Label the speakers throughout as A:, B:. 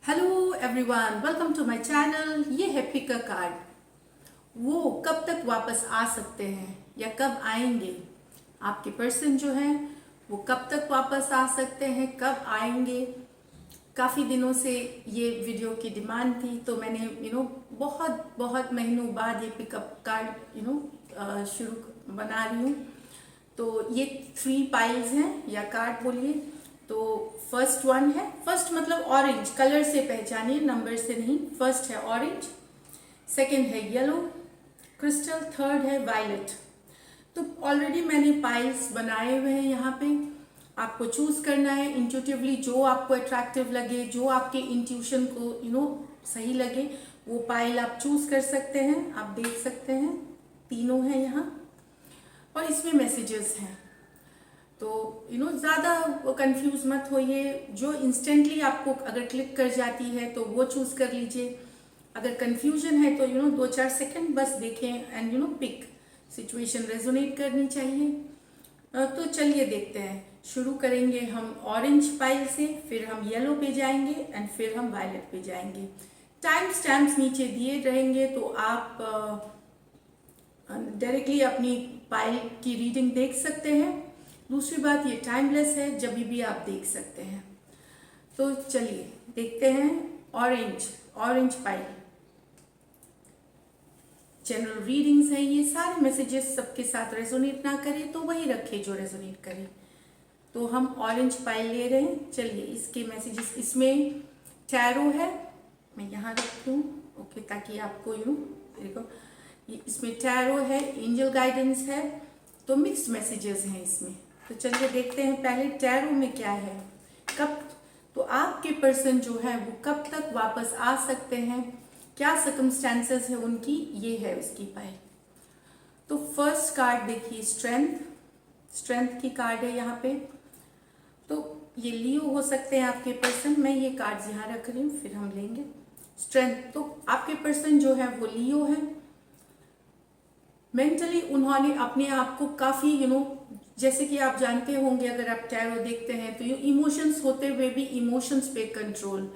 A: Hello everyone, welcome to my channel. ये है pick a card. वो कब तक वापस आ सकते हैं या कब आएंगे? आपके पर्सन जो हैं वो कब तक वापस आ सकते हैं, कब आएंगे? काफ़ी दिनों से ये वीडियो की डिमांड थी, तो मैंने बहुत बहुत महीनों बाद ये पिकअप कार्ड शुरू बना रही हूँ। तो ये 3 पाइल्स हैं या कार्ड बोलिए। तो फर्स्ट वन है, फर्स्ट मतलब ऑरेंज कलर से पहचानिए, नंबर से नहीं। फर्स्ट है ऑरेंज, सेकंड है येलो क्रिस्टल, थर्ड है वायलेट। तो ऑलरेडी मैंने पाइल्स बनाए हुए हैं यहाँ पे। आपको चूज करना है इंट्यूटिवली, जो आपको अट्रैक्टिव लगे, जो आपके इंट्यूशन को सही लगे, वो पाइल आप चूज कर सकते हैं। आप देख सकते हैं तीनों हैं यहाँ, और इसमें मैसेजेस हैं। तो ज़्यादा कंफ्यूज मत होइए। जो इंस्टेंटली आपको अगर क्लिक कर जाती है तो वो चूज कर लीजिए। अगर कंफ्यूजन है तो 2-4 सेकंड बस देखें एंड पिक। सिचुएशन रेजोनेट करनी चाहिए। तो चलिए देखते हैं। शुरू करेंगे हम ऑरेंज पाइल से, फिर हम येलो पे जाएंगे एंड फिर हम वायलेट पे जाएंगे। टाइम स्टैम्प्स नीचे दिए रहेंगे, तो आप डायरेक्टली अपनी पाइल की रीडिंग देख सकते हैं। दूसरी बात, ये टाइमलेस है, जब भी आप देख सकते हैं। तो चलिए देखते हैं। ऑरेंज पाइल जनरल रीडिंग्स हैं। ये सारे मैसेजेस सबके साथ रेजोनेट ना करें तो वही रखे जो रेजोनेट करे। तो हम ऑरेंज पाइल ले रहे हैं। चलिए इसके मैसेजेस, इसमें टैरो है, मैं यहाँ रखती हूँ ओके, ताकि आपको देखो इसमें टैरो है, एंजल गाइडेंस है, तो मिक्स्ड मैसेजेस हैं इसमें। तो चलिए देखते हैं पहले टैरो में क्या है। कब तो आपके पर्सन जो है वो कब तक वापस आ सकते हैं, क्या सर्कमस्टेंसेस है उनकी, ये है उसकी पाइल। तो फर्स्ट कार्ड देखिए, स्ट्रेंथ की कार्ड है यहाँ पे। तो ये लियो हो सकते हैं आपके पर्सन। मैं ये कार्ड्स यहाँ रख रही हूँ, फिर हम लेंगे स्ट्रेंथ। तो आपके पर्सन जो है वो लियो है। मेंटली उन्होंने अपने आप को काफी जैसे कि आप जानते होंगे, अगर आप टैरो देखते हैं तो ये इमोशंस होते हुए भी इमोशंस पे कंट्रोल,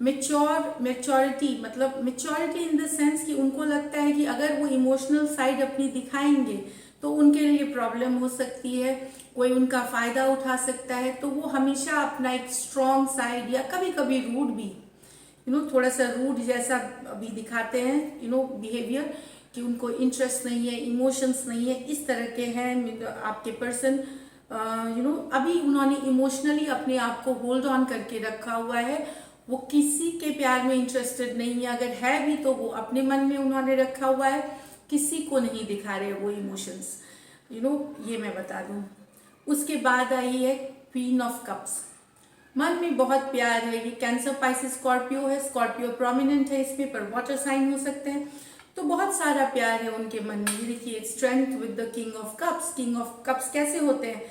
A: मेच्योरिटी, मतलब मेच्योरिटी इन द सेंस कि उनको लगता है कि अगर वो इमोशनल साइड अपनी दिखाएंगे तो उनके लिए प्रॉब्लम हो सकती है, कोई उनका फायदा उठा सकता है। तो वो हमेशा अपना एक स्ट्रॉन्ग साइड या कभी कभी रूड भी, थोड़ा सा रूड जैसा भी दिखाते हैं बिहेवियर, कि उनको इंटरेस्ट नहीं है, इमोशंस नहीं है, इस तरह के हैं आपके पर्सन। अभी उन्होंने इमोशनली अपने आप को होल्ड ऑन करके रखा हुआ है। वो किसी के प्यार में इंटरेस्टेड नहीं है, अगर है भी तो वो अपने मन में उन्होंने रखा हुआ है, किसी को नहीं दिखा रहे वो इमोशंस। ये मैं बता दूं। उसके बाद आई है क्वीन ऑफ कप्स। मन में बहुत प्यार है। ये कैंसर, पाइसेस, स्कॉर्पियो है। स्कॉर्पियो प्रोमिनेंट है इसमें, पर वाटर साइन हो सकते हैं। तो बहुत सारा प्यार है उनके मन में। ये देखिए strength with the king of cups. King of cups कैसे होते हैं?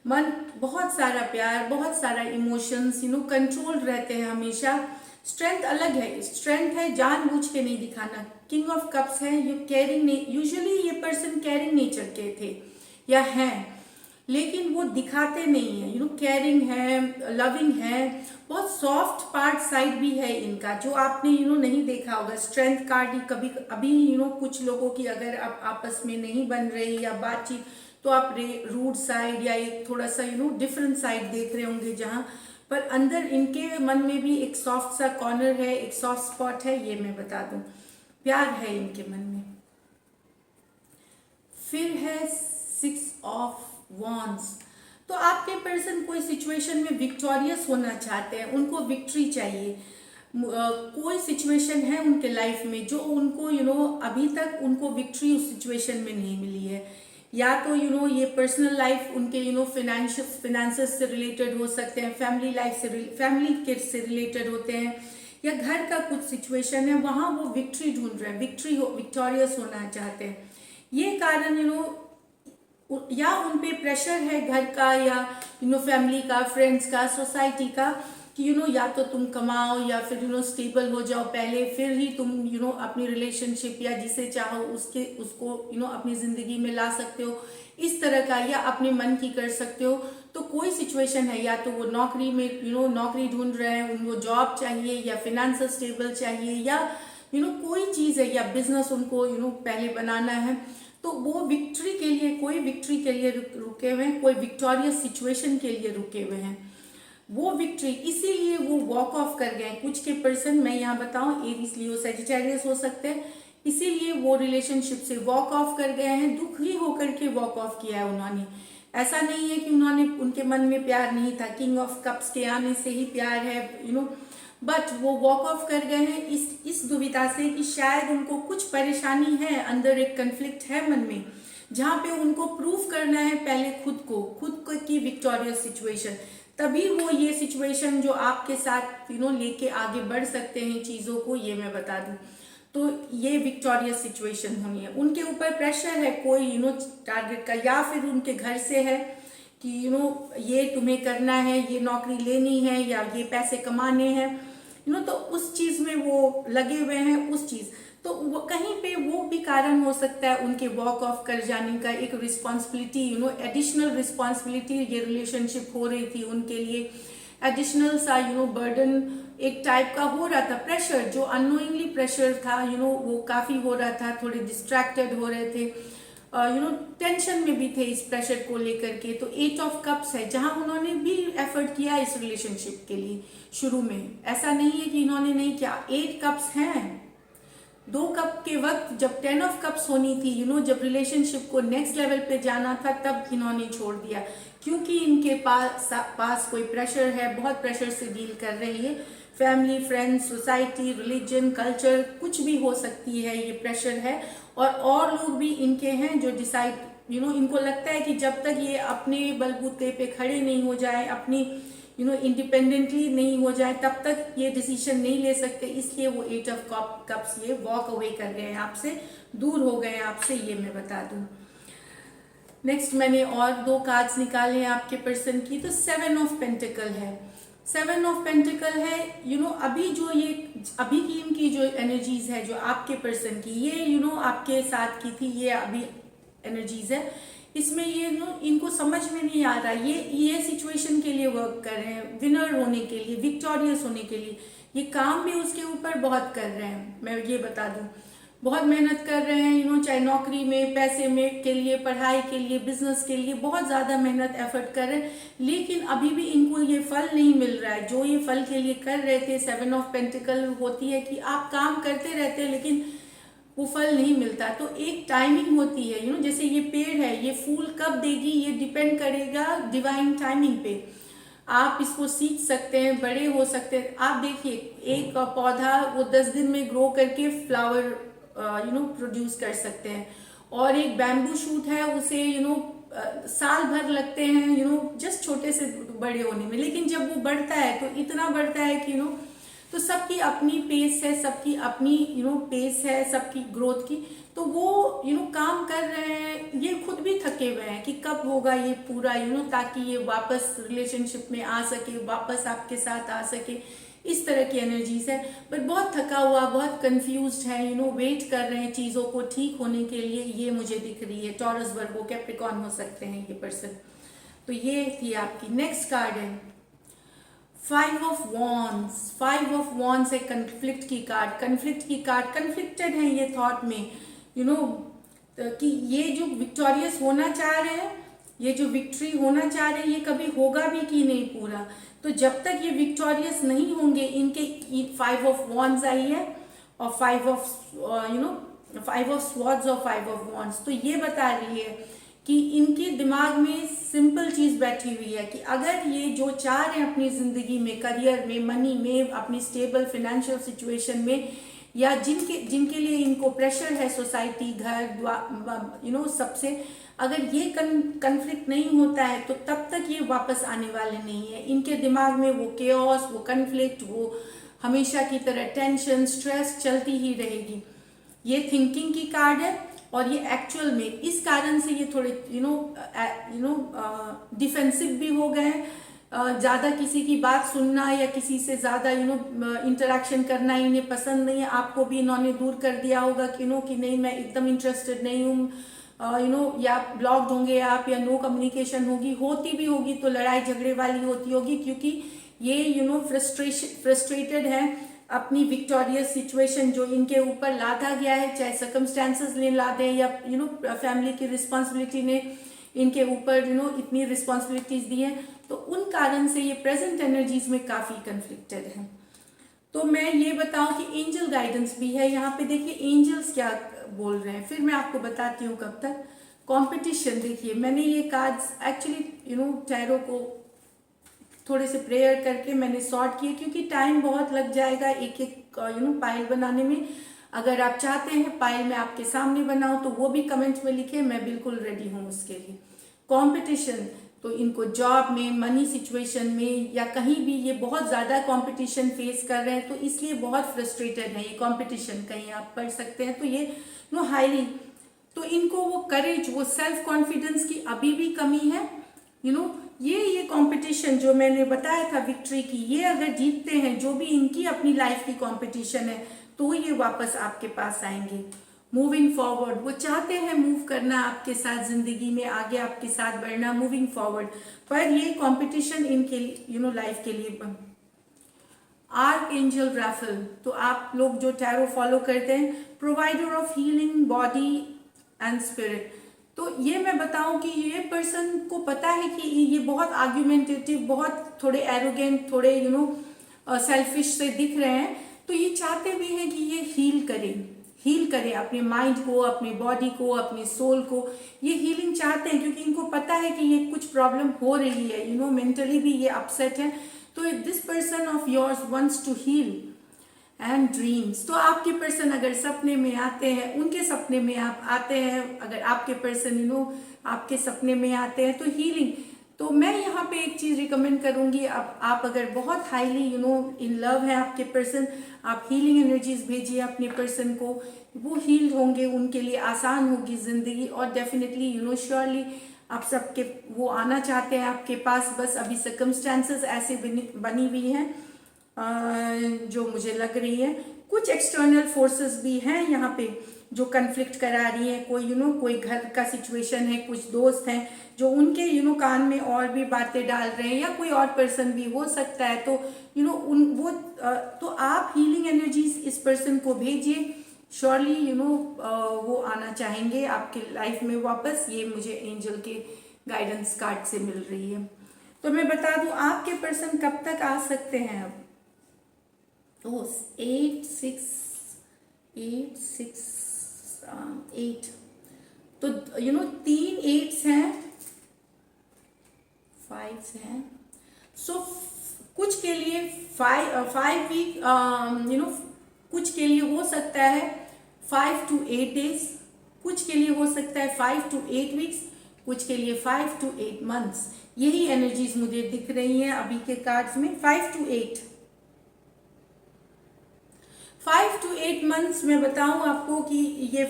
A: मन, बहुत सारा प्यार, बहुत सारा इमोशंस, कंट्रोल रहते हैं हमेशा। स्ट्रेंथ अलग है, स्ट्रेंथ है जानबूझ के नहीं दिखाना। किंग ऑफ कप्स है, ये केयरिंग, यूजुअली ये पर्सन केयरिंग नेचर के थे या हैं, लेकिन वो दिखाते नहीं है। केयरिंग है, लविंग है, बहुत सॉफ्ट पार्ट साइड भी है इनका, जो आपने नहीं देखा होगा। स्ट्रेंथ कार्ड ही कभी अभी कुछ लोगों की अगर आप आपस में नहीं बन रही या बातचीत, तो आप रूड साइड या एक थोड़ा सा डिफरेंट साइड देख रहे होंगे, जहाँ पर अंदर इनके मन में भी एक सॉफ्ट सा कॉर्नर है, एक सॉफ्ट स्पॉट है, ये मैं बता दूं। प्यार है इनके मन में। फिर है 6 ऑफ वॉन्ड्स। तो आपके पर्सन कोई सिचुएशन में विक्टोरियस होना चाहते हैं, उनको विक्ट्री चाहिए। कोई सिचुएशन है उनके लाइफ में जो उनको अभी तक उनको विक्ट्री उस सिचुएशन में नहीं मिली है। या तो ये पर्सनल लाइफ उनके फिनेंसेस से रिलेटेड हो सकते हैं, फैमिली लाइफ से, फैमिली के से रिलेटेड होते हैं, या घर का कुछ सिचुएशन है, वहां वो विक्ट्री ढूंढ रहे हैं, विक्टोरियस होना चाहते हैं। ये कारण या उन पे प्रेशर है घर का, या फैमिली का, फ्रेंड्स का, सोसाइटी का, कि या तो तुम कमाओ या फिर स्टेबल हो जाओ पहले, फिर ही तुम अपनी रिलेशनशिप या जिसे चाहो उसको अपनी जिंदगी में ला सकते हो, इस तरह का, या अपने मन की कर सकते हो। तो कोई सिचुएशन है, या तो वो नौकरी में नौकरी ढूंढ रहे हैं, उनको जॉब चाहिए, या फिनेंशियल स्टेबल चाहिए, या कोई चीज़ है, या बिजनेस उनको पहले बनाना है, तो वो विक्ट्री के लिए, कोई विक्ट्री के लिए रुके हुए हैं, कोई विक्टोरियस सिचुएशन के लिए रुके हुए हैं, वो विक्ट्री, इसीलिए वो वॉक ऑफ कर गए। कुछ के पर्सन मैं यहाँ बताऊं एरीज लियो सेजिटेरियस हो सकते हैं, इसीलिए वो रिलेशनशिप से वॉक ऑफ कर गए हैं, दुखी होकर के वॉक ऑफ किया है उन्होंने। ऐसा नहीं है कि उनके मन में प्यार नहीं था, किंग ऑफ कप्स के आने से ही प्यार है, बट वो वॉक ऑफ कर गए हैं इस दुविधा से कि शायद उनको कुछ परेशानी है, अंदर एक कन्फ्लिक्ट है मन में, जहाँ पे उनको प्रूफ करना है पहले खुद को की विक्टोरियस सिचुएशन, तभी वो ये सिचुएशन जो आपके साथ लेके आगे बढ़ सकते हैं चीज़ों को, ये मैं बता दूं। तो ये विक्टोरियस सिचुएशन होनी है। उनके ऊपर प्रेशर है कोई टारगेट का, या फिर उनके घर से है कि ये तुम्हें करना है, ये नौकरी लेनी है, या ये पैसे कमाने हैं, तो उस चीज़ में वो लगे हुए हैं, उस चीज़, तो वो कहीं पे वो भी कारण हो सकता है उनके वॉक ऑफ कर जाने का। एक रिस्पॉन्सिबिलिटी एडिशनल रिस्पॉन्सिबिलिटी ये रिलेशनशिप हो रही थी उनके लिए, एडिशनल सा बर्डन एक टाइप का हो रहा था, प्रेशर जो अननोइंगली प्रेशर था वो काफ़ी हो रहा था, थोड़े डिस्ट्रैक्टेड हो रहे थे, टेंशन में भी थे इस प्रेशर को लेकर के। तो 8 ऑफ कप्स है, जहां उन्होंने भी एफर्ट किया इस रिलेशनशिप के लिए शुरू में, ऐसा नहीं है कि इन्होंने नहीं किया। 8 कप्स हैं, 2 कप के वक्त जब 10 ऑफ कप्स होनी थी, जब रिलेशनशिप को नेक्स्ट लेवल पे जाना था, तब इन्होंने छोड़ दिया, क्योंकि इनके पास कोई प्रेशर है, बहुत प्रेशर से डील कर रही है, family, friends, society, religion, culture, कुछ भी हो सकती है, ये प्रेशर है। और लोग भी इनके हैं जो डिसाइड इनको लगता है कि जब तक ये अपने बलबूते पे खड़े नहीं हो जाए, अपनी इंडिपेंडेंटली नहीं हो जाए, तब तक ये डिसीजन नहीं ले सकते, इसलिए वो 8 ऑफ कप्स ये वॉक अवे कर गए हैं आपसे, दूर हो गए हैं आपसे, ये मैं बता दूं। नेक्स्ट मैंने और 2 कार्ड्स निकाले हैं आपके पर्सन की, तो 7 ऑफ पेंटिकल है, 7 ऑफ पेंटिकल है, अभी जो ये अभी की इनकी जो एनर्जीज है, जो आपके पर्सन की, ये आपके साथ की थी, ये अभी एनर्जीज है, इसमें ये इनको समझ में नहीं आ रहा, ये सिचुएशन के लिए वर्क कर रहे हैं, विनर होने के लिए, विक्टोरियस होने के लिए, ये काम भी उसके ऊपर बहुत कर रहे हैं, मैं ये बता दूं, बहुत मेहनत कर रहे हैं, चाहे नौकरी में, पैसे में के लिए, पढ़ाई के लिए, बिजनेस के लिए, बहुत ज़्यादा मेहनत एफर्ट कर रहे हैं, लेकिन अभी भी इनको ये फल नहीं मिल रहा है जो ये फल के लिए कर रहे थे। 7 ऑफ पेंटिकल होती है कि आप काम करते रहते हैं लेकिन वो फल नहीं मिलता, तो एक टाइमिंग होती है, जैसे ये पेड़ है, ये फूल कब देगी ये डिपेंड करेगा डिवाइन टाइमिंग पे। आप इसको सींच सकते हैं, बड़े हो सकते हैं, आप देखिए एक पौधा वो 10 दिन में ग्रो करके फ्लावर प्रोड्यूस कर सकते हैं, और एक बैम्बू शूट है उसे साल भर लगते हैं जस्ट छोटे से बड़े होने में, लेकिन जब वो बढ़ता है तो इतना बढ़ता है कि तो सबकी अपनी पेस है, सबकी अपनी पेस है, सबकी ग्रोथ की, तो वो काम कर रहे हैं, ये खुद भी थके हुए हैं कि कब होगा ये पूरा ताकि ये वापस रिलेशनशिप में आ सके, वापस आपके साथ आ सके, इस तरह की एनर्जीज है। पर बहुत थका हुआ, बहुत कंफ्यूज्ड है, वेट कर रहे हैं चीज़ों को ठीक होने के लिए, ये मुझे दिख रही है। टॉरस, वर्गो, कैप्रिकॉर्न हो सकते हैं ये पर्सन। तो ये थी आपकी। नेक्स्ट कार्ड है 5 ऑफ वॉन्ड्स। 5 ऑफ वॉन्ड्स है कन्फ्लिक्ट की कार्ड, कन्फ्लिक्ट की कार्ड, कन्फ्लिक्टेड है ये थॉट में कि ये जो विक्टोरियस होना चाह रहे हैं, ये जो विक्ट्री होना चाह रहे हैं, ये कभी होगा भी कि नहीं पूरा। तो जब तक ये विक्टोरियस नहीं होंगे, इनके 5 ऑफ वॉन्ड्स आई है, और 5 ऑफ 5 ऑफ स्वॉर्ड्स और 5 ऑफ वॉन्ड्स, तो ये बता रही है कि इनके दिमाग में सिंपल चीज बैठी हुई है कि अगर ये जो चाह रहे हैं अपनी जिंदगी में, करियर में, मनी में, अपनी स्टेबल फाइनेंशियल सिचुएशन में, या जिनके लिए इनको प्रेशर है सोसाइटी, घर, सबसे, अगर ये कन्फ्लिक्ट नहीं होता है तो तब तक ये वापस आने वाले नहीं है। इनके दिमाग में वो केओस, वो कन्फ्लिक्ट, वो हमेशा की तरह टेंशन, स्ट्रेस चलती ही रहेगी। ये थिंकिंग की कार्ड है, और ये एक्चुअल में इस कारण से ये थोड़े डिफेंसिव भी हो गए, ज़्यादा किसी की बात सुनना या किसी से ज़्यादा इंटरेक्शन करना इन्हें पसंद नहीं है। आपको भी इन्होंने दूर कर दिया होगा कि कि नहीं, मैं एकदम इंटरेस्टेड नहीं हूँ, या ब्लॉक्ड होंगे आप, या नो कम्युनिकेशन होगी, होती भी होगी तो लड़ाई झगड़े वाली होती होगी, क्योंकि ये फ्रस्ट्रेटेड है अपनी विक्टोरियस सिचुएशन जो इनके ऊपर लादा गया है, चाहे सर्कमस्टेंसेस ने लादे या फैमिली की रिस्पॉन्सिबिलिटी ने इनके ऊपर इतनी रिस्पॉन्सिबिलिटीज दी है, तो उन कारण से ये प्रेजेंट एनर्जीज में काफी कन्फ्लिक्टेड है। तो मैं ये बताऊं कि एंजल गाइडेंस भी है यहाँ पे। देखिए एंजल्स क्या बोल रहे हैं, फिर मैं आपको बताती हूँ कब तक। कंपटीशन, देखिए मैंने ये कार्ड्स एक्चुअली टैरो को थोड़े से प्रेयर करके मैंने सॉर्ट किए, क्योंकि टाइम बहुत लग जाएगा एक एक पाइल बनाने में। अगर आप चाहते हैं पाइल में आपके सामने बनाऊं तो वो भी कमेंट में लिखे, मैं बिल्कुल रेडी हूं उसके लिए। कंपटीशन, तो इनको जॉब में, मनी सिचुएशन में या कहीं भी ये बहुत ज़्यादा कंपटीशन फेस कर रहे हैं, तो इसलिए बहुत फ्रस्ट्रेटेड है ये कंपटीशन। कहीं आप पढ़ सकते हैं, तो ये हाईली, तो इनको वो करेज, वो सेल्फ कॉन्फिडेंस की अभी भी कमी है। ये कंपटीशन जो मैंने बताया था विक्ट्री की, ये अगर जीतते हैं, जो भी इनकी अपनी लाइफ की कंपटीशन है, तो ये वापस आपके पास आएंगे। मूविंग फॉरवर्ड, वो चाहते हैं मूव करना आपके साथ, जिंदगी में आगे आपके साथ बढ़ना, मूविंग फॉरवर्ड, पर ये कंपटीशन इनके लाइफ के लिए आर्क एंजल राफेल, तो आप लोग जो टैरो फॉलो करते हैं, provider of healing body and spirit. तो ये मैं बताऊं कि ये पर्सन को पता है कि ये बहुत आर्ग्यूमेंटेटिव, बहुत थोड़े एरोगेंट, थोड़े सेल्फिश से दिख रहे हैं, तो ये चाहते भी हैं कि ये हील करें अपने माइंड को, अपने बॉडी को, अपने सोल को, ये हीलिंग चाहते हैं, क्योंकि इनको पता है कि ये कुछ प्रॉब्लम हो रही है, मेंटली भी ये अपसेट है। तो this person of yours wants to heal and dreams. तो आपके पर्सन अगर सपने में आते हैं, उनके सपने में आप आते हैं, अगर आपके पर्सन आपके सपने में आते हैं, तो हीलिंग। तो मैं यहाँ पे एक चीज रिकमेंड करूंगी, आप अगर बहुत हाईली इन लव है आपके पर्सन, आप हीलिंग एनर्जीज भेजिए अपने पर्सन को, वो हील्ड होंगे, उनके लिए आसान होगी जिंदगी, और डेफिनेटली श्योरली आप सबके वो आना चाहते हैं आपके पास, बस अभी सर्कमस्टेंसेस ऐसे बनी हुई हैं जो मुझे लग रही है। कुछ एक्सटर्नल फोर्सेस भी हैं यहाँ पे जो कन्फ्लिक्ट करा रही है, कोई कोई घर का सिचुएशन है, कुछ दोस्त हैं जो उनके कान में और भी बातें डाल रहे हैं, या कोई और पर्सन भी हो सकता है। तो तो आप हीलिंग एनर्जीज इस पर्सन को भेजिए, श्योरली वो आना चाहेंगे आपके लाइफ में वापस। ये मुझे एंजल के गाइडेंस कार्ड से मिल रही है। तो मैं बता दूं आपके पर्सन कब तक आ सकते हैं। अब 8 6 8 तो 3 8s हैं, 5s हैं। सो कुछ के लिए 5 वीक, कुछ के लिए हो सकता है 5 to 8 days, कुछ के लिए हो सकता है 5 to 8 weeks, कुछ के लिए 5 to 8 months। यही एनर्जीज मुझे दिख रही हैं अभी के कार्ड्स में। 5 to 8 मंथ्स में बताऊं आपको कि ये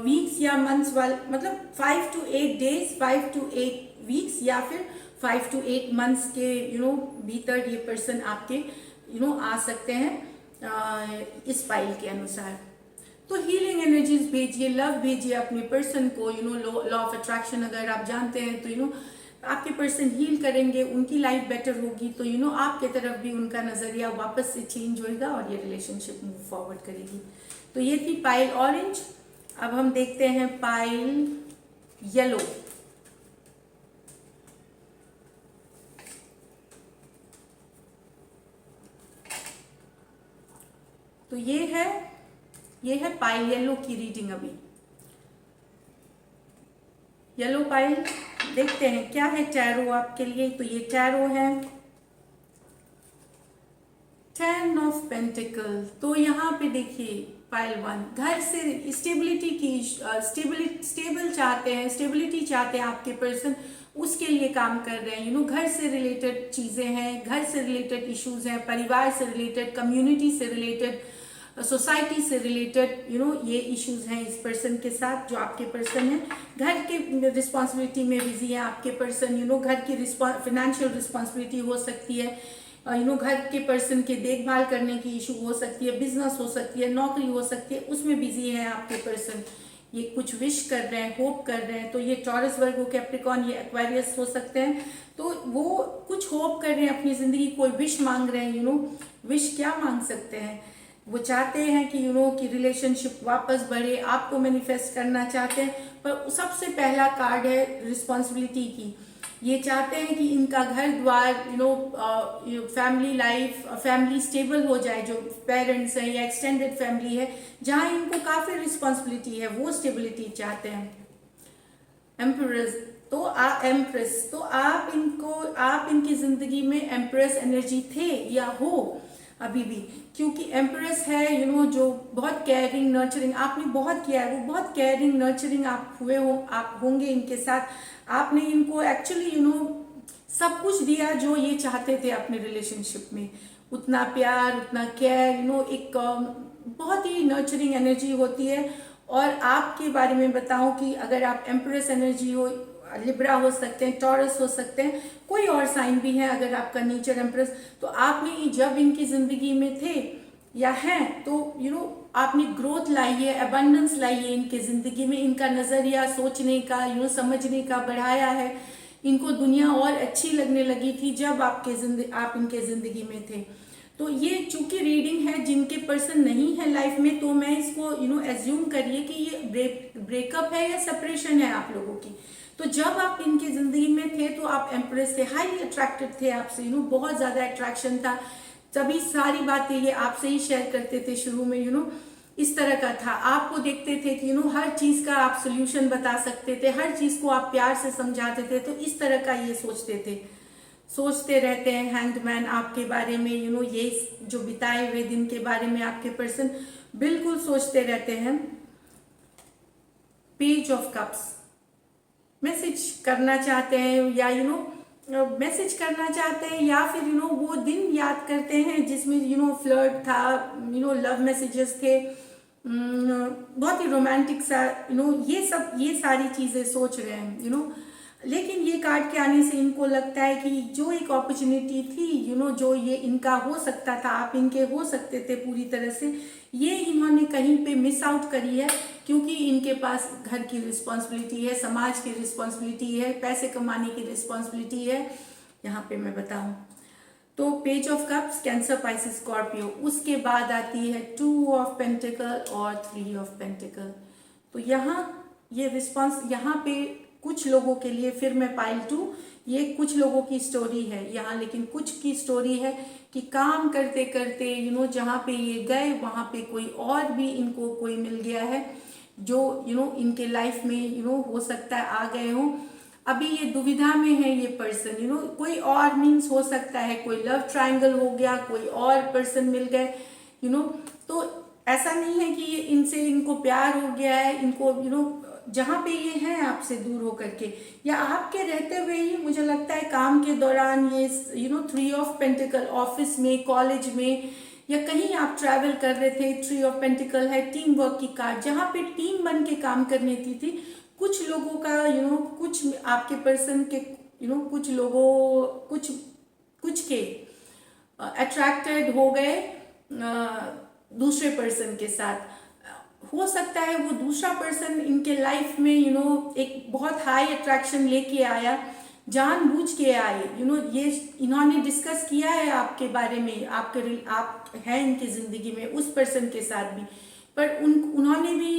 A: वीक्स या मंथ्स वाले, मतलब 5 to 8 days, 5 to 8 वीक्स, या फिर 5 to 8 मंथ्स के भीतर ये पर्सन आपके आ सकते हैं इस फाइल के अनुसार। तो हीलिंग एनर्जीज भेजिए, लव भेजिए अपने पर्सन को। लॉ ऑफ अट्रैक्शन अगर आप जानते हैं तो आपके पर्सन हील करेंगे, उनकी लाइफ बेटर होगी, तो आपके तरफ भी उनका नजरिया वापस से चेंज होएगा और ये रिलेशनशिप मूव फॉरवर्ड करेगी। तो ये थी पाइल ऑरेंज। अब हम देखते हैं पाइल येलो। तो ये है पाइल येलो की रीडिंग। अभी येलो पाइल देखते हैं क्या है टैरो आपके लिए। तो ये टैरो है 10 ऑफ पेंटिकल। तो यहाँ पे देखिए पाइल 1, घर से स्टेबिलिटी की स्टेबल चाहते हैं, स्टेबिलिटी चाहते हैं आपके पर्सन, उसके लिए काम कर रहे हैं। घर से रिलेटेड चीजें हैं, घर से रिलेटेड इश्यूज हैं, परिवार से रिलेटेड, कम्युनिटी से रिलेटेड, सोसाइटी से रिलेटेड ये इश्यूज हैं इस पर्सन के साथ, जो आपके पर्सन है। घर के रिस्पॉन्सिबिलिटी में बिजी है आपके पर्सन, घर की फाइनेंशियल रिस्पॉन्सिबिलिटी हो सकती है, घर के पर्सन के देखभाल करने की इशू हो सकती है, बिजनेस हो सकती है, नौकरी हो सकती है, उसमें बिजी है आपके पर्सन। ये कुछ विश कर रहे हैं, होप कर रहे हैं, तो ये टॉरस, वर्गो, कैप्रिकॉर्न, ये एक्वेरियस हो सकते हैं। तो वो कुछ होप कर रहे हैं अपनी जिंदगी, कोई विश मांग रहे हैं। विश क्या मांग सकते हैं? वो चाहते हैं कि कि रिलेशनशिप वापस बढ़े, आपको मैनिफेस्ट करना चाहते हैं। पर सबसे पहला कार्ड है रिस्पॉन्सिबिलिटी की। ये चाहते हैं कि इनका घर द्वार, फैमिली लाइफ, फैमिली स्टेबल हो जाए, जो पेरेंट्स हैं या एक्सटेंडेड फैमिली है जहाँ इनको काफ़ी रिस्पॉन्सिबिलिटी है, वो स्टेबिलिटी चाहते हैं। एम्प्रेस तो आप इनकी जिंदगी में एम्प्रेस एनर्जी थे या हो अभी भी, क्योंकि एम्प्रेस है जो बहुत केयरिंग नर्चरिंग आपने बहुत किया है, वो बहुत केयरिंग नर्चरिंग आप होंगे इनके साथ। आपने इनको एक्चुअली सब कुछ दिया जो ये चाहते थे अपने रिलेशनशिप में, उतना प्यार, उतना केयर, एक बहुत ही नर्चरिंग एनर्जी होती है। और आपके बारे में बताऊं कि अगर आप एम्प्रेस एनर्जी हो, लिब्रा हो सकते हैं, टॉरस हो सकते हैं, कोई और साइन भी है अगर आपका नेचर एम्प्रेस, तो आपने जब इनकी जिंदगी में थे या हैं तो आपने ग्रोथ लाई है, अबंडेंस लाई है इनके जिंदगी में। इनका नजरिया सोचने का, समझने का बढ़ाया है। इनको दुनिया और अच्छी लगने लगी थी जब आप इनके जिंदगी में थे। तो ये चूंकि रीडिंग है, जिनके पर्सन नहीं है लाइफ में, तो मैं इसको एज्यूम करिए कि ये ब्रेकअप है या सेपरेशन है आप लोगों की। तो जब आप इनकी जिंदगी में थे तो आप एम्प्रेस थे, हाईली अट्रैक्टेड थे आपसे, बहुत ज्यादा अट्रैक्शन था। तभी सारी बातें ये आपसे ही शेयर करते थे शुरू में, इस तरह का था। आपको देखते थे कि हर चीज का आप सोल्यूशन बता सकते थे, हर चीज को आप प्यार से समझाते थे, तो इस तरह का ये सोचते रहते हैं हैंग्ड मैन आपके बारे में। ये जो बिताए हुए दिन के बारे में आपके पर्सन बिल्कुल सोचते रहते हैं। पेज ऑफ कप्स, मैसेज करना चाहते हैं या मैसेज करना चाहते हैं, या फिर वो दिन याद करते हैं जिसमें फ्लर्ट था, लव मैसेजेस थे, बहुत ही रोमांटिक सा, ये सारी चीजें सोच रहे हैं। लेकिन ये कार्ड के आने से इनको लगता है कि जो एक अपॉर्चुनिटी थी, जो ये इनका हो सकता था, आप इनके हो सकते थे पूरी तरह से, ये इन्होंने कहीं पे मिस आउट करी है, क्योंकि इनके पास घर की रिस्पॉन्सिबिलिटी है, समाज की रिस्पॉन्सिबिलिटी है, पैसे कमाने की रिस्पॉन्सिबिलिटी है। यहाँ पे मैं बताऊं तो page of cups, cancer, Pisces, Scorpio, उसके बाद आती है 2 ऑफ पेंटिकल और 3 ऑफ पेंटिकल। तो यहाँ ये रिस्पॉन्स, यहाँ पे कुछ लोगों के लिए, फिर मैं पाइल 2, ये कुछ लोगों की स्टोरी है यहाँ, लेकिन कुछ की स्टोरी है कि काम करते करते जहाँ पे ये गए वहाँ पे कोई और भी इनको कोई मिल गया है, जो इनके लाइफ में हो सकता है आ गए हों। अभी ये दुविधा में है ये पर्सन, कोई और मीन्स हो सकता है, कोई लव ट्रायंगल हो गया, कोई और पर्सन मिल गए, तो ऐसा नहीं है कि ये इनको प्यार हो गया है, इनको जहाँ पे ये हैं आपसे दूर होकर के या आपके रहते हुए ही, मुझे लगता है काम के दौरान ये 3 ऑफ पेंटिकल, ऑफिस में, कॉलेज में, या कहीं आप ट्रैवल कर रहे थे। 3 ऑफ पेंटिकल है टीम वर्क की कार्ड, जहाँ पे टीम बन के काम करनी थी। कुछ लोगों का कुछ आपके पर्सन के कुछ लोगों कुछ के अट्रैक्टेड हो गए दूसरे पर्सन के साथ। हो सकता है वो दूसरा पर्सन इनके लाइफ में एक बहुत हाई अट्रैक्शन लेके आया, जानबूझ के आए, ये इन्होंने डिस्कस किया है आपके बारे में, आप हैं इनकी जिंदगी में उस पर्सन के साथ भी, पर उन्होंने भी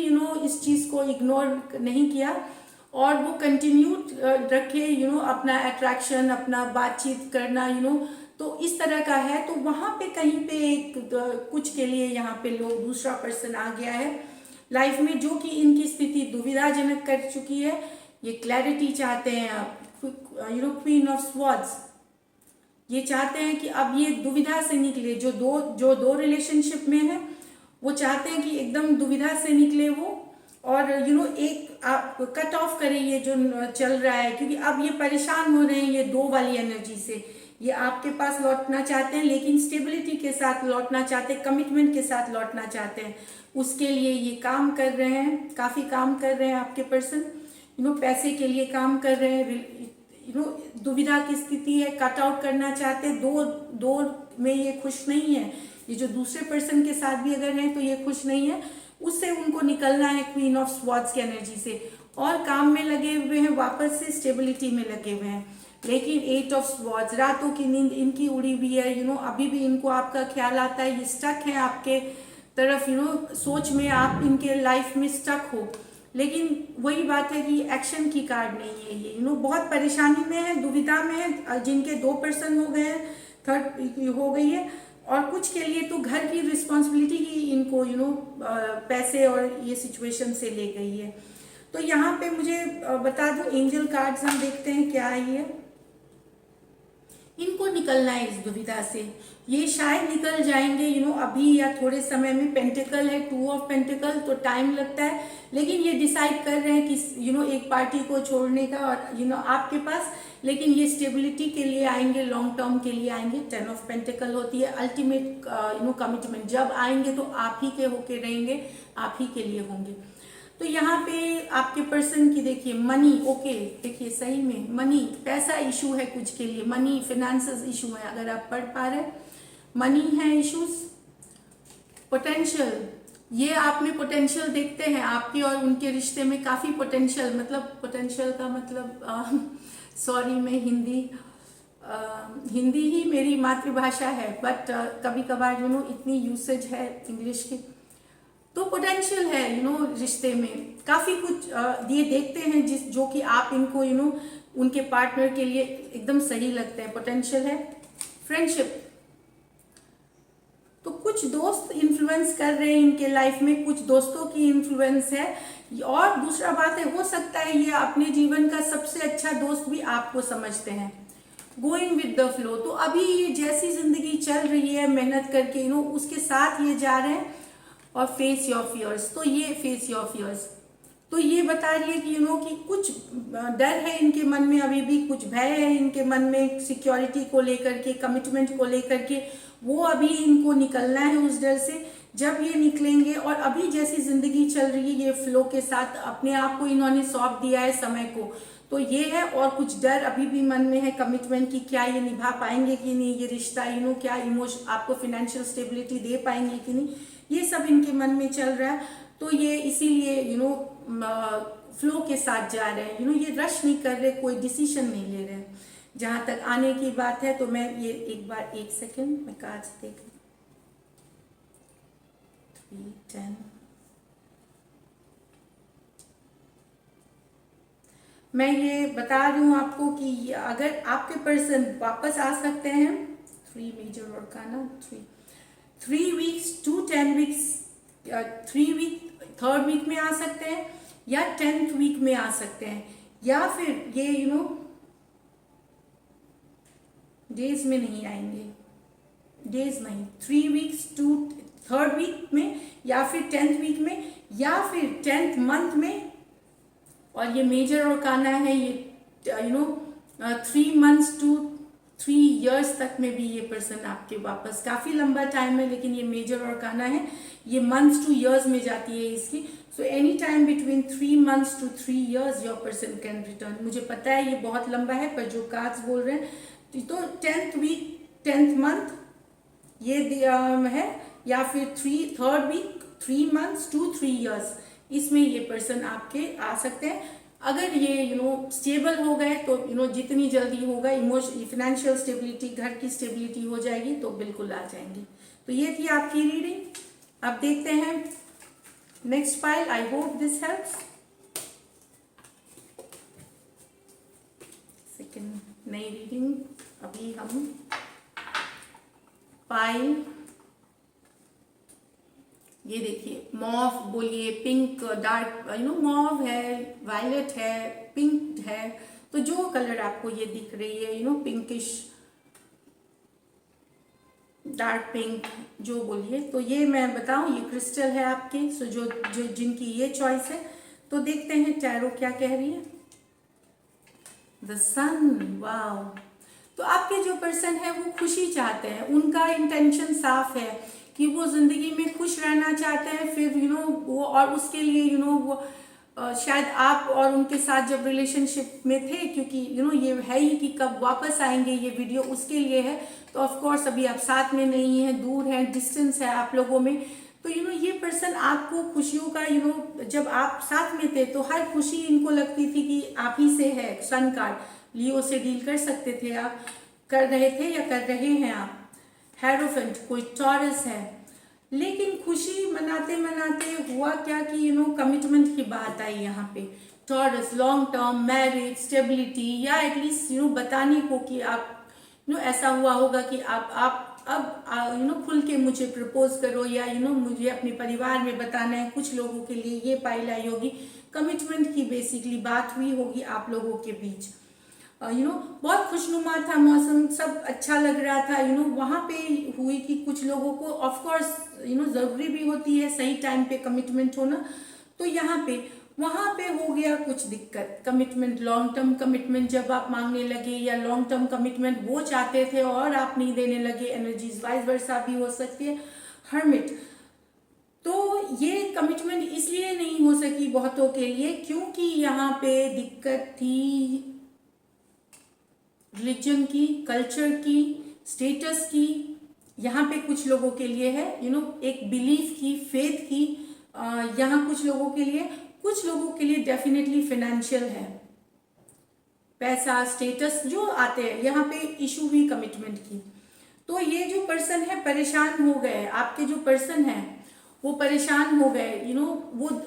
A: इस चीज को इग्नोर नहीं किया और वो कंटिन्यू रखे अपना अट्रैक्शन, अपना बातचीत करना, तो इस तरह का है। तो वहां पे कहीं पे कुछ के लिए यहाँ पे लोग दूसरा पर्सन आ गया है लाइफ में, जो कि इनकी स्थिति दुविधाजनक कर चुकी है। ये क्लैरिटी चाहते हैं आप, क्वीन ऑफ स्वॉर्ड्स, ये चाहते हैं कि अब ये दुविधा से निकले, जो दो रिलेशनशिप में है वो चाहते हैं कि एकदम दुविधा से निकले वो, और एक आप कट ऑफ करे ये जो चल रहा है, क्योंकि अब ये परेशान हो रहे हैं ये 2 वाली एनर्जी से। ये आपके पास लौटना चाहते हैं, लेकिन स्टेबिलिटी के साथ लौटना चाहते हैं, कमिटमेंट के साथ लौटना चाहते हैं। उसके लिए ये काम कर रहे हैं, काफ़ी काम कर रहे हैं आपके पर्सन। पैसे के लिए काम कर रहे हैं। दुविधा की स्थिति है, कट आउट करना चाहते हैं। दो में ये खुश नहीं है। ये जो दूसरे पर्सन के साथ भी अगर है तो ये खुश नहीं है, उससे उनको निकलना है क्वीन ऑफ स्वॉर्ड्स की एनर्जी से, और काम में लगे हुए हैं, वापस से स्टेबिलिटी में लगे हुए हैं। लेकिन 8 ऑफ स्वॉर्ड्स, रातों की नींद इनकी उड़ी हुई है। अभी भी इनको आपका ख्याल आता है, ये स्टक है आपके तरफ, सोच में आप इनके लाइफ में स्टक हो। लेकिन वही बात है कि एक्शन की कार्ड नहीं है ये। बहुत परेशानी में है, दुविधा में है। जिनके 2 पर्सन हो गए हैं, थर्ड हो गई है, और कुछ के लिए तो घर की रिस्पॉन्सिबिलिटी ही इनको पैसे और ये सिचुएशन से ले गई है। तो यहाँ पे मुझे बता दो, एंजल कार्ड्स हम देखते हैं क्या है ये। इनको निकलना है इस दुविधा से, ये शायद निकल जाएंगे अभी या थोड़े समय में। पेंटिकल है, 2 ऑफ पेंटिकल, तो टाइम लगता है, लेकिन ये डिसाइड कर रहे हैं कि एक पार्टी को छोड़ने का, और आपके पास, लेकिन ये स्टेबिलिटी के लिए आएंगे, लॉन्ग टर्म के लिए आएंगे। 10 ऑफ पेंटिकल होती है अल्टीमेट कमिटमेंट। जब आएंगे तो आप ही के होके रहेंगे, आप ही के लिए होंगे। तो यहाँ पे आपके पर्सन की देखिए मनी, ओके, देखिए सही में मनी, पैसा इशू है कुछ के लिए, मनी फिनेंसेस इशू है, अगर आप पढ़ पा रहे, मनी है इश्यूज। पोटेंशियल, ये आप में पोटेंशियल देखते हैं, आपके और उनके रिश्ते में काफी पोटेंशियल, मतलब पोटेंशियल का मतलब सॉरी, मैं हिंदी ही मेरी मातृभाषा है, बट कभी कभार इतनी यूसेज है इंग्लिश की, तो पोटेंशियल है रिश्ते में काफी कुछ ये देखते हैं जो कि आप इनको उनके पार्टनर के लिए एकदम सही लगते हैं। पोटेंशियल है। फ्रेंडशिप, तो कुछ दोस्त इन्फ्लुएंस कर रहे हैं इनके लाइफ में, कुछ दोस्तों की इन्फ्लुएंस है। और दूसरा बात है, हो सकता है ये अपने जीवन का सबसे अच्छा दोस्त भी आपको समझते हैं। गोइंग विद द फ्लो, तो अभी ये जैसी जिंदगी चल रही है मेहनत करके उसके साथ ये जा रहे हैं। और फेस योर फियर्स, तो ये फेस योर फियर्स, तो ये बता रही है कि कि कुछ डर है इनके मन में, अभी भी कुछ भय है इनके मन में, सिक्योरिटी को लेकर के, कमिटमेंट को लेकर के, वो अभी इनको निकलना है उस डर से। जब ये निकलेंगे, और अभी जैसी जिंदगी चल रही है, ये फ्लो के साथ अपने आप को इन्होंने सौंप दिया है समय को, तो ये है। और कुछ डर अभी भी मन में है कमिटमेंट की, क्या ये निभा पाएंगे कि नहीं, ये रिश्ता क्या इमोशन आपको फाइनेंशियल स्टेबिलिटी दे पाएंगे कि नहीं, ये सब इनके मन में चल रहा है। तो ये इसीलिए फ्लो के साथ जा रहे हैं, ये रश नहीं कर रहे, कोई डिसीजन नहीं ले रहे हैं। जहां तक आने की बात है, तो मैं ये एक बार, एक सेकेंड, मैं कार्ड्स देख 3, 10, मैं ये बता रही हूँ आपको कि अगर आपके पर्सन वापस आ सकते हैं, 3 मेजर और काना, 3 weeks to 10 weeks, 3 week, 3rd week में आ सकते हैं, या 10th वीक में आ सकते हैं, या फिर ये डेज में नहीं आएंगे, डेज नहीं, 3 वीक्स टू 3rd वीक में, या फिर 10th वीक में, या फिर 10th मंथ में। और ये मेजर और काना है, ये 3 मंथ्स टू 3 इयर्स तक में भी ये पर्सन आपके वापस, काफी लंबा टाइम है, लेकिन ये मेजर और काना है, ये मंथ्स टू इयर्स में जाती है इसकी। So any time between 3 months to 3 years your person can return. मुझे पता है ये बहुत लंबा है, पर जो कार्ड्स बोल रहे हैं, तो 10th वीक, 10th मंथ ये है, या फिर 3rd week, 3 months to 3 years, इसमें ये पर्सन आपके आ सकते हैं। अगर ये स्टेबल हो गए तो जितनी जल्दी होगा, फाइनेंशियल स्टेबिलिटी, घर की स्टेबिलिटी हो जाएगी, तो बिल्कुल आ जाएंगी। तो ये थी आपकी रीडिंग। अब देखते हैं next pile. I hope this helps. Second नई रीडिंग, अभी हम पाइल, ये देखिए, मॉव बोलिए, पिंक, डार्क, मॉव है, वायलेट है, पिंक है, तो जो कलर आपको ये दिख रही है, पिंकिश, डार्क पिंक, जो बोलिए, तो ये मैं बताऊं, ये क्रिस्टल है आपके। सो जो जिनकी ये चॉइस है, तो देखते हैं टैरो क्या कह रही है। द सन, वाओ, तो आपके जो पर्सन है वो खुशी चाहते हैं, उनका इंटेंशन साफ है कि वो जिंदगी में खुश रहना चाहते हैं। फिर वो, और उसके लिए वो शायद आप और उनके साथ जब रिलेशनशिप में थे, क्योंकि ये है ही कि कब वापस आएंगे, ये वीडियो उसके लिए है। तो ऑफ कोर्स अभी आप साथ में नहीं है, दूर है, डिस्टेंस है आप लोगों में। तो ये पर्सन आपको खुशियों का जब आप साथ में थे तो हर खुशी इनको लगती थी कि आप ही से है। सन कार्ड लियो से डील कर सकते थे आप, कर रहे थे या कर रहे हैं आप। हेरोफेंट कोई टॉरस है, लेकिन खुशी मनाते मनाते हुआ क्या कि कमिटमेंट की बात आई यहाँ पे। Taurus long term marriage stability, या एटलीस्ट बताने को कि आप ऐसा हुआ होगा कि आप अब खुल के मुझे प्रपोज करो, या मुझे अपने परिवार में बताना है। कुछ लोगों के लिए ये पाइल आई होगी, कमिटमेंट की बेसिकली बात हुई होगी आप लोगों के बीच। बहुत खुशनुमा था मौसम, सब अच्छा लग रहा था। वहां पे हुई कि कुछ लोगों को ऑफ कोर्स जरूरी भी होती है सही टाइम पे कमिटमेंट होना। तो यहाँ पे वहां पे हो गया कुछ दिक्कत। कमिटमेंट, लॉन्ग टर्म कमिटमेंट जब आप मांगने लगे, या लॉन्ग टर्म कमिटमेंट वो चाहते थे और आप नहीं देने लगे, एनर्जीज वाइस वर्सा भी हो सकती है। हर्मिट, तो ये कमिटमेंट इसलिए नहीं हो सकी बहुतों के लिए क्योंकि यहाँ पे दिक्कत थी रिलीजन की, कल्चर की, स्टेटस की। यहाँ पे कुछ लोगों के लिए है एक बिलीफ की, फेथ की। यहाँ कुछ लोगों के लिए, कुछ लोगों के लिए डेफिनेटली फाइनेंशियल है, पैसा स्टेटस जो आते हैं। यहाँ पे इशू हुई कमिटमेंट की। तो ये जो पर्सन है परेशान हो गए, आपके जो पर्सन है वो परेशान हो गए। वो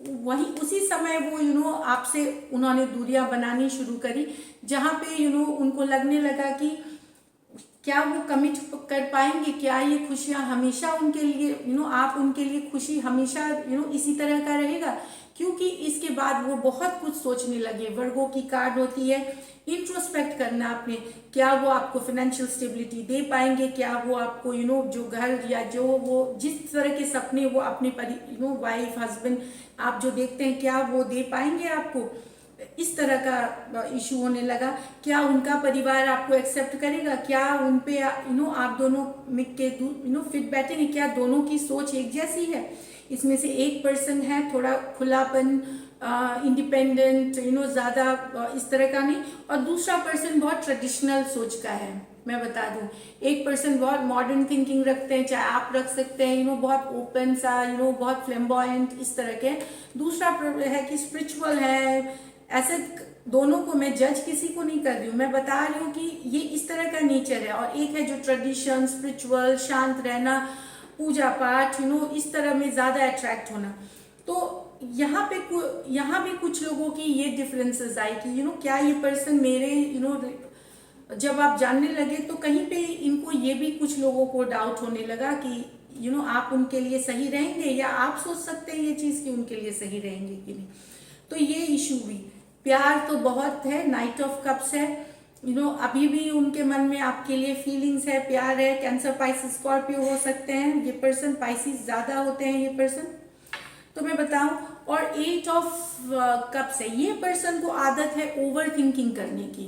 A: वही उसी समय वो आपसे उन्होंने दूरियां बनानी शुरू करी, जहां पे उनको लगने लगा कि क्या वो कमिट कर पाएंगे, क्या ये खुशियां हमेशा उनके लिए आप उनके लिए खुशी हमेशा इसी तरह का रहेगा। क्योंकि इसके बाद वो बहुत कुछ सोचने लगे। वर्गो की कार्ड होती है इंट्रोस्पेक्ट करना आपने, क्या वो आपको फाइनेंशियल स्टेबिलिटी दे पाएंगे, क्या वो आपको जो घर या जो वो जिस तरह के सपने वो अपने वाइफ हस्बैंड आप जो देखते हैं, क्या वो दे पाएंगे आपको। इस तरह का इशू होने लगा। क्या उनका परिवार आपको एक्सेप्ट करेगा, क्या उन पे आप दोनों में के फिट बैठेंगे, क्या दोनों की सोच एक जैसी है। इसमें से एक पर्सन है थोड़ा खुलापन, इंडिपेंडेंट ज़्यादा इस तरह का नहीं, और दूसरा पर्सन बहुत ट्रेडिशनल सोच का है। मैं बता दूं, एक पर्सन बहुत मॉडर्न थिंकिंग रखते हैं, चाहे आप रख सकते हैं बहुत ओपन सा बहुत फ्लेम्बॉयंट इस तरह के। दूसरा है कि स्पिरिचुअल है। ऐसे दोनों को मैं जज किसी को नहीं कर रही हूँ, मैं बता रही हूँ कि ये इस तरह का नेचर है। और एक है जो ट्रेडिशन, स्पिरिचुअल, शांत रहना, पूजा पाठ इस तरह में ज्यादा अट्रैक्ट होना। तो यहाँ पे कुछ लोगों की ये डिफरेंसेस आई कि क्या ये पर्सन मेरे जब आप जानने लगे तो कहीं पे इनको ये भी कुछ लोगों को डाउट होने लगा कि आप उनके लिए सही रहेंगे, या आप सोच सकते हैं ये चीज कि उनके लिए सही रहेंगे कि नहीं। तो ये इशू भी। प्यार तो बहुत है, नाइट ऑफ कप्स है, अभी भी उनके मन में आपके लिए फीलिंग्स है, प्यार है। कैंसर, पाइसिस, स्कॉर्पियो हो सकते हैं ये पर्सन, पाइसिस ज्यादा होते हैं ये पर्सन, तो मैं बताऊं। और 8 ऑफ कप्स है, ये पर्सन को आदत है ओवर थिंकिंग करने की।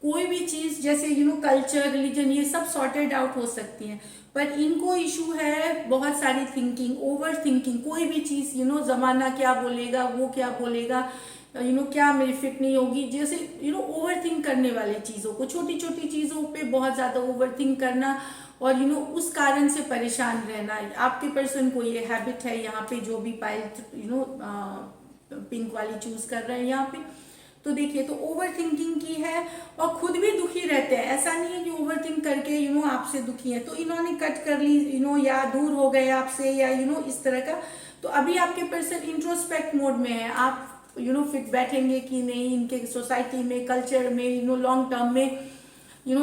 A: कोई भी चीज जैसे कल्चर, रिलीजन, ये सब सॉर्टेड आउट हो सकती है, पर इनको इशू है बहुत सारी थिंकिंग, ओवर थिंकिंग। कोई भी चीज जमाना क्या बोलेगा, वो क्या बोलेगा, क्या मेरी फिट नहीं होगी, जैसे ओवर थिंक करने वाले चीजों को, छोटी छोटी चीजों पे बहुत ज्यादा ओवर थिंक करना, और उस कारण से परेशान रहना। आपके पर्सन को ये हैबिट है। यहाँ पे जो भी पाइल पिंक वाली चूज कर रहे हैं यहाँ पे, तो देखिए, तो ओवर थिंकिंग की है, और खुद भी दुखी रहते हैं। ऐसा नहीं है कि ओवर थिंक करके आपसे दुखी है, तो इन्होंने कट कर ली या दूर हो गए आपसे, या इस तरह का। तो अभी आपके पर्सन इंट्रोस्पेक्ट मोड में है। आप फिट बैठेंगे कि नहीं इनके सोसाइटी में, कल्चर में, लॉन्ग टर्म में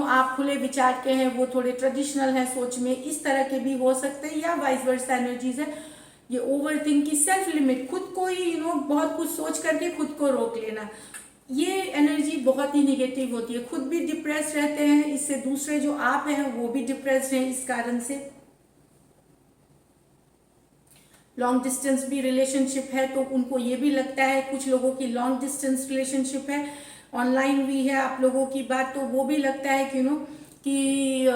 A: आप खुले विचार के हैं, वो थोड़े ट्रेडिशनल है सोच में, इस तरह के भी हो सकते हैं, या वाइस वर्सा एनर्जीज है। ये ओवर थिंक की, सेल्फ लिमिट, खुद को ही बहुत कुछ सोच करके खुद को रोक लेना, ये एनर्जी बहुत ही निगेटिव होती है। खुद भी डिप्रेस रहते हैं, इससे दूसरे जो आप हैं वो भी डिप्रेस हैं इस कारण से। लॉन्ग डिस्टेंस भी रिलेशनशिप है तो उनको ये भी लगता है, कुछ लोगों की लॉन्ग डिस्टेंस रिलेशनशिप है, ऑनलाइन भी है आप लोगों की बात, तो वो भी लगता है कि कि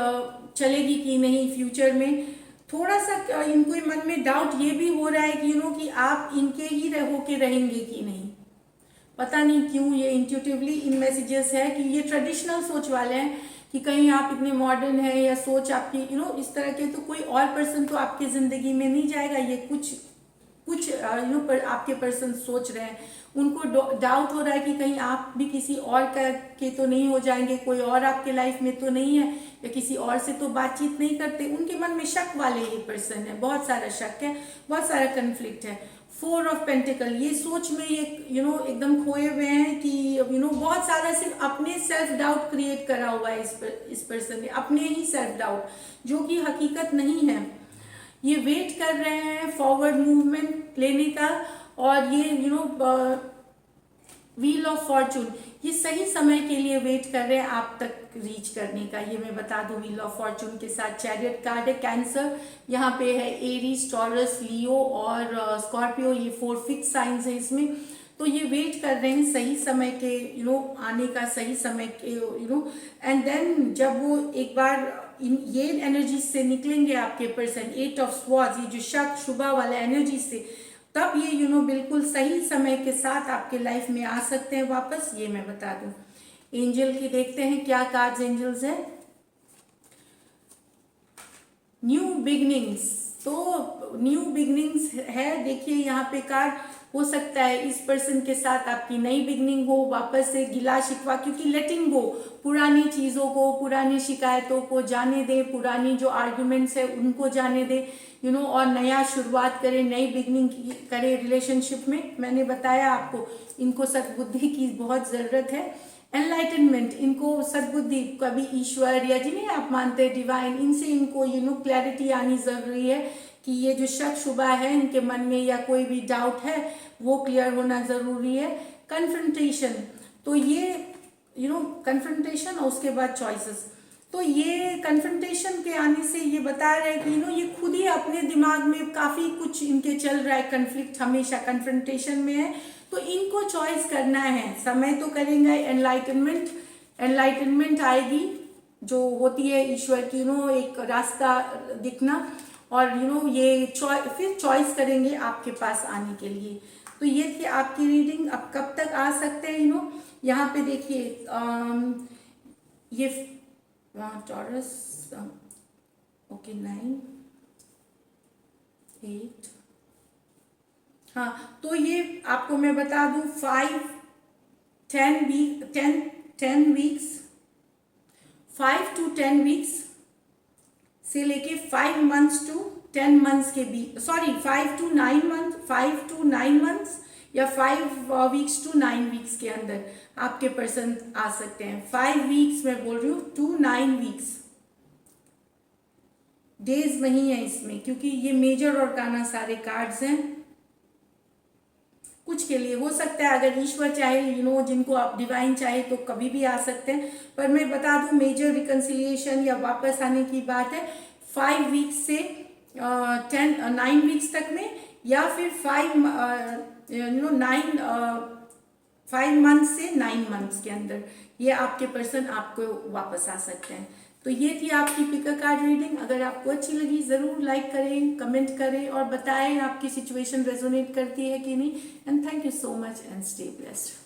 A: चलेगी कि नहीं फ्यूचर में। थोड़ा सा इनको मन में डाउट ये भी हो रहा है कि कि आप इनके ही होके रहेंगे कि नहीं। पता नहीं क्यों ये इंट्यूटिवली इन मैसेजेस है कि ये ट्रेडिशनल सोच वाले हैं कि कहीं आप इतने मॉडर्न है या सोच आपकी इस तरह के, तो कोई और पर्सन तो आपकी जिंदगी में नहीं जाएगा। ये कुछ कुछ पर आपके पर्सन सोच रहे हैं, उनको डाउट हो रहा है कि कहीं आप भी किसी और के तो नहीं हो जाएंगे, कोई और आपके लाइफ में तो नहीं है, या किसी और से तो बातचीत नहीं करते। उनके मन में शक वाले ये पर्सन है, बहुत सारा शक है, बहुत सारा कन्फ्लिक्ट है। 4 ऑफ पेंटिकल, ये सोच में ये एकदम खोए हुए हैं कि बहुत सारा सिर्फ अपने सेल्फ डाउट क्रिएट करा हुआ है इस पर्सन ने, अपने ही सेल्फ डाउट, जो कि हकीकत नहीं है। ये वेट कर रहे हैं फॉरवर्ड मूवमेंट लेने का, और ये व्हील ऑफ फॉर्चून, ये सही समय के लिए वेट कर रहे हैं आप तक रीच करने का। ये मैं बता दूं, व्हील ऑफ फॉर्चून के साथ चैरियट कार्ड है, कैंसर यहाँ पे है, एरीज, टॉरस, लियो और स्कॉर्पियो, ये 4 फिक्स साइंस है इसमें। तो ये वेट कर रहे हैं सही समय के आने का, सही समय के एंड देन जब वो एक बार ये एनर्जी से निकलेंगे आपके पर्सन, 8 ऑफ स्वॉर्ड्स, ये जो शक शुभा वाला एनर्जी से, तब ये बिल्कुल सही समय के साथ आपके लाइफ में आ सकते हैं वापस। ये मैं बता दूं। एंजल की देखते हैं क्या कार्ड्स एंजल्स है। न्यू बिगनिंग्स, तो न्यू बिगनिंग्स है। देखिए यहाँ पे कार्ड, हो सकता है इस पर्सन के साथ आपकी नई बिगनिंग हो, वापस से गिला शिकवा, क्योंकि लेटिंग गो, पुरानी चीज़ों को, पुरानी शिकायतों को जाने दे, पुरानी जो आर्ग्यूमेंट्स है उनको जाने दे और नया शुरुआत करें, नई बिगनिंग करें रिलेशनशिप में। मैंने बताया आपको इनको सद्बुद्धि की बहुत ज़रूरत है, एनलाइटनमेंट, इनको सद्बुद्धि, कभी ईश्वर या जिन्हें आप मानते हैं डिवाइन, इनसे इनको क्लैरिटी आनी ज़रूरी है कि ये जो शक शुबा है इनके मन में या कोई भी डाउट है वो क्लियर होना ज़रूरी है। कन्फ्रंटेशन, तो ये कन्फ्रंटेशन और उसके बाद चॉइसेस। तो ये कन्फ्रंटेशन के आने से ये बता रहे हैं कि ये खुद ही अपने दिमाग में काफ़ी कुछ इनके चल रहा है, कन्फ्लिक्ट हमेशा कन्फ्रंटेशन में है, तो इनको चॉइस करना है। समय तो करेंगे एनलाइटनमेंट, एनलाइटनमेंट आएगी जो होती है ईश्वर की एक रास्ता दिखना, और ये फिर चॉइस करेंगे आपके पास आने के लिए। तो ये थी आपकी रीडिंग। अब कब तक आ सकते हैं यहाँ पे देखिए, ये टॉरस, ओके 9, 8, हाँ, तो ये आपको मैं बता दूं 5, 10 वीक्स, 5 to 10 वीक्स से लेके 5 months to 10 months के बीच, sorry 5 to 9 months, 5 to 9 months या 5 weeks to 9 weeks के अंदर आपके पर्सन आ सकते हैं। 5 weeks मैं बोल रही हूँ to 9 weeks, डेज नहीं है इसमें, क्योंकि ये मेजर और गाना सारे कार्ड्स हैं। कुछ के लिए हो सकता है, अगर ईश्वर चाहे जिनको आप डिवाइन चाहे तो कभी भी आ सकते हैं, पर मैं बता दूं मेजर रिकन्सिलिएशन या वापस आने की बात है 5 वीक्स से 9 वीक्स तक में, या फिर 5 मंथ्स से 9 मंथ्स के अंदर ये आपके पर्सन आपको वापस आ सकते हैं। तो ये थी आपकी पिक अ कार्ड रीडिंग। अगर आपको अच्छी लगी ज़रूर लाइक करें, कमेंट करें और बताएं आपकी सिचुएशन रेजोनेट करती है कि नहीं। And thank you so much and stay blessed.